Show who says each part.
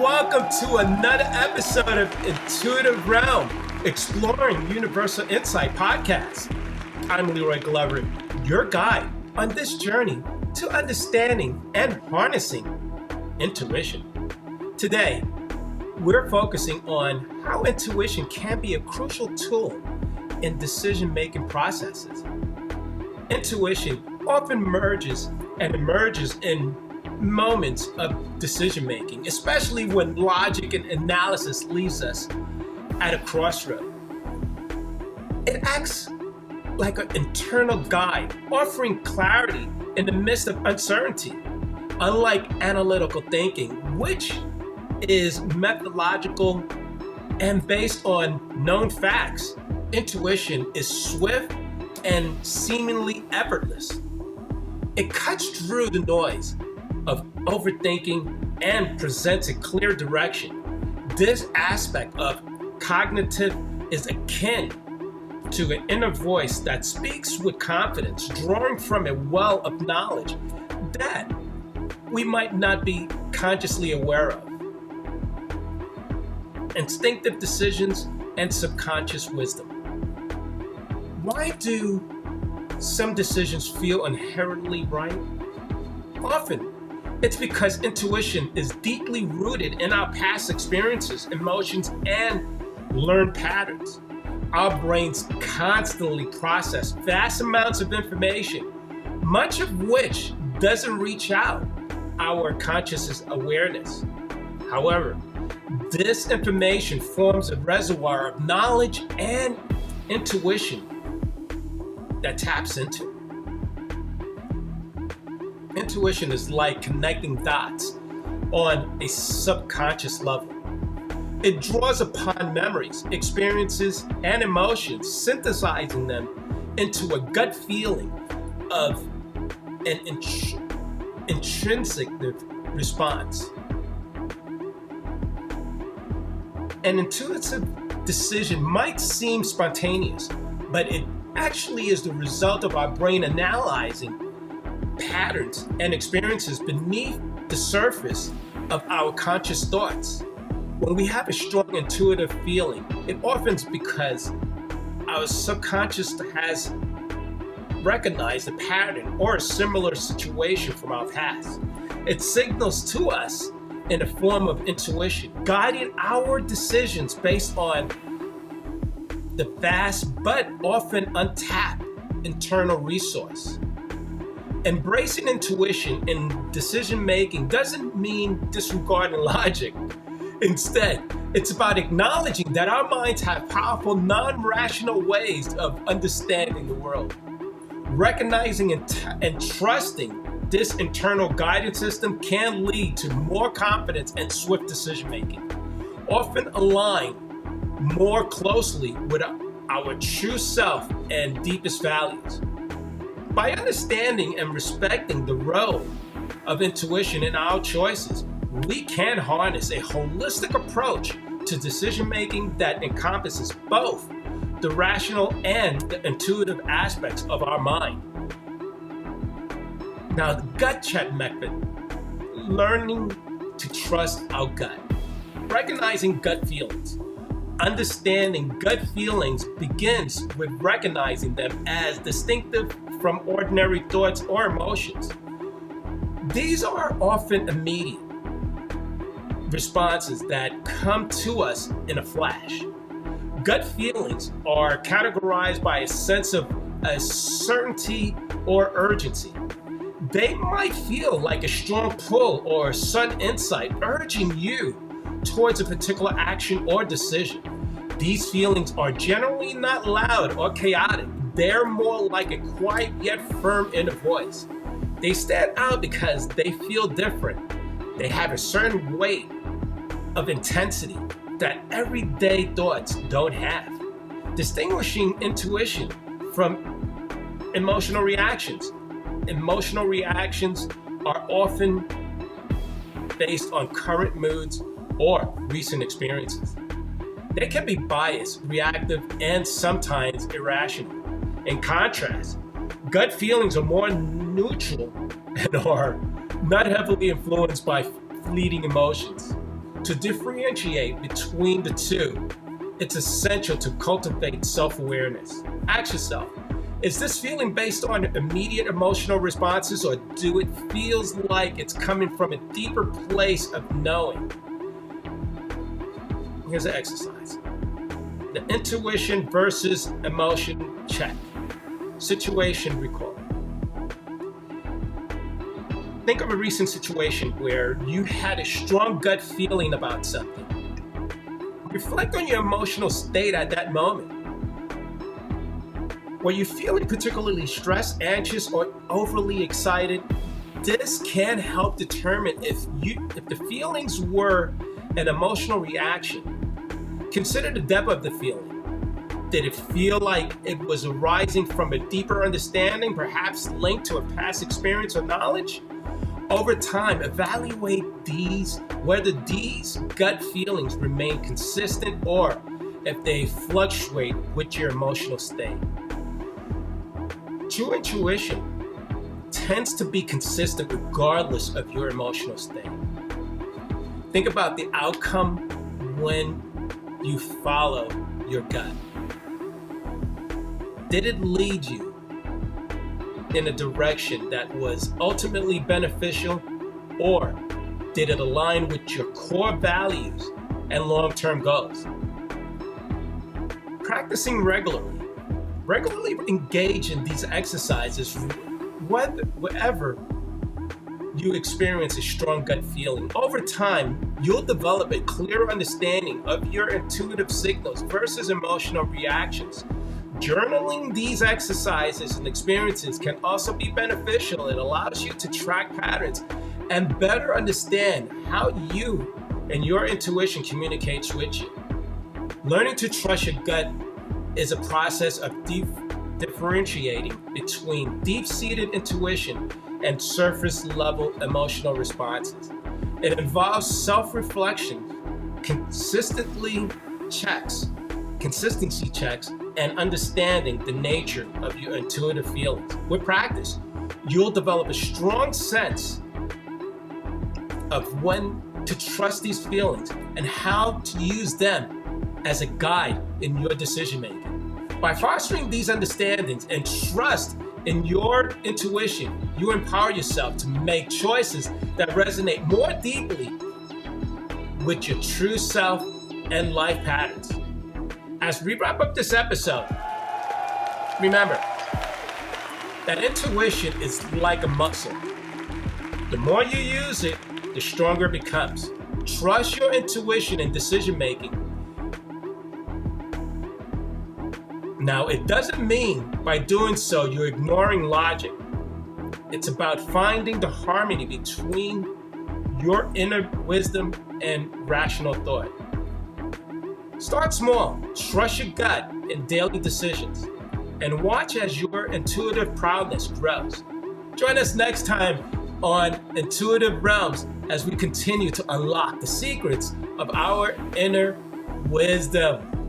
Speaker 1: welcome to another episode of Intuitive Realm, Exploring Universal Insight Podcast. I'm Leroy, your guide on this journey to understanding and harnessing intuition. Today, we're focusing on how intuition can be a crucial tool in decision-making processes. Intuition often emerges in moments of decision-making, especially when logic and analysis leaves us at a crossroad. It acts like an internal guide, offering clarity in the midst of uncertainty. Unlike analytical thinking, which is methodological and based on known facts, intuition is swift and seemingly effortless. It cuts through the noise of overthinking and presents a clear direction. This aspect of cognitive is akin to an inner voice that speaks with confidence, drawing from a well of knowledge that we might not be consciously aware of. Instinctive decisions and subconscious wisdom. Why do some decisions feel inherently right? Often, it's because intuition is deeply rooted in our past experiences, emotions, and learned patterns. Our brains constantly process vast amounts of information, much of which doesn't reach out our conscious awareness. However, this information forms a reservoir of knowledge and intuition that taps into. Intuition is like connecting dots on a subconscious level. It draws upon memories, experiences, and emotions, synthesizing them into a gut feeling of an intrinsic response. An intuitive decision might seem spontaneous, but it actually is the result of our brain analyzing patterns and experiences beneath the surface of our conscious thoughts. When we have a strong intuitive feeling, it often is because our subconscious has recognized a pattern or a similar situation from our past. It signals to us in the form of intuition, guiding our decisions based on the vast but often untapped internal resource. Embracing intuition in decision-making doesn't mean disregarding logic. Instead, it's about acknowledging that our minds have powerful, non-rational ways of understanding the world. Recognizing and trusting this internal guidance system can lead to more confidence and swift decision-making, often aligned more closely with our true self and deepest values. By understanding and respecting the role of intuition in our choices, we can harness a holistic approach to decision-making that encompasses both the rational and the intuitive aspects of our mind. Now, the gut check method, learning to trust our gut, recognizing gut feelings. Understanding gut feelings begins with recognizing them as distinctive from ordinary thoughts or emotions. These are often immediate responses that come to us in a flash. Gut feelings are categorized by a sense of a certainty or urgency. They might feel like a strong pull or sudden insight urging you towards a particular action or decision. These feelings are generally not loud or chaotic. They're more like a quiet yet firm inner voice. They stand out because they feel different. They have a certain weight of intensity that everyday thoughts don't have. Distinguishing intuition from emotional reactions. Emotional reactions are often based on current moods or recent experiences. They can be biased, reactive, and sometimes irrational. In contrast, gut feelings are more neutral and are not heavily influenced by fleeting emotions. To differentiate between the two, it's essential to cultivate self-awareness. Ask yourself, is this feeling based on immediate emotional responses, or do it feels like it's coming from a deeper place of knowing? Here's an exercise. The intuition versus emotion check. Situation recall. Think of a recent situation where you had a strong gut feeling about something. Reflect on your emotional state at that moment. Were you feeling particularly stressed, anxious, or overly excited? This can help determine if the feelings were an emotional reaction. Consider the depth of the feeling. Did it feel like it was arising from a deeper understanding, perhaps linked to a past experience or knowledge? Over time, evaluate whether these gut feelings remain consistent or if they fluctuate with your emotional state. True intuition tends to be consistent regardless of your emotional state. Think about the outcome when you follow your gut. Did it lead you in a direction that was ultimately beneficial, or did it align with your core values and long-term goals? Practicing regularly engage in these exercises wherever you experience a strong gut feeling. Over time, you'll develop a clearer understanding of your intuitive signals versus emotional reactions. Journaling these exercises and experiences can also be beneficial. It allows you to track patterns and better understand how you and your intuition communicates with you. Learning to trust your gut is a process of differentiating between deep-seated intuition and surface-level emotional responses. It involves self-reflection, consistency checks, and understanding the nature of your intuitive feelings. With practice, you'll develop a strong sense of when to trust these feelings and how to use them as a guide in your decision making. By fostering these understandings and trust in your intuition, you empower yourself to make choices that resonate more deeply with your true self and life patterns. As we wrap up this episode, remember that intuition is like a muscle. The more you use it, the stronger it becomes. Trust your intuition in decision making. Now, it doesn't mean by doing so you're ignoring logic. It's about finding the harmony between your inner wisdom and rational thought. Start small, trust your gut in daily decisions, and watch as your intuitive prowess grows. Join us next time on Intuitive Realms as we continue to unlock the secrets of our inner wisdom.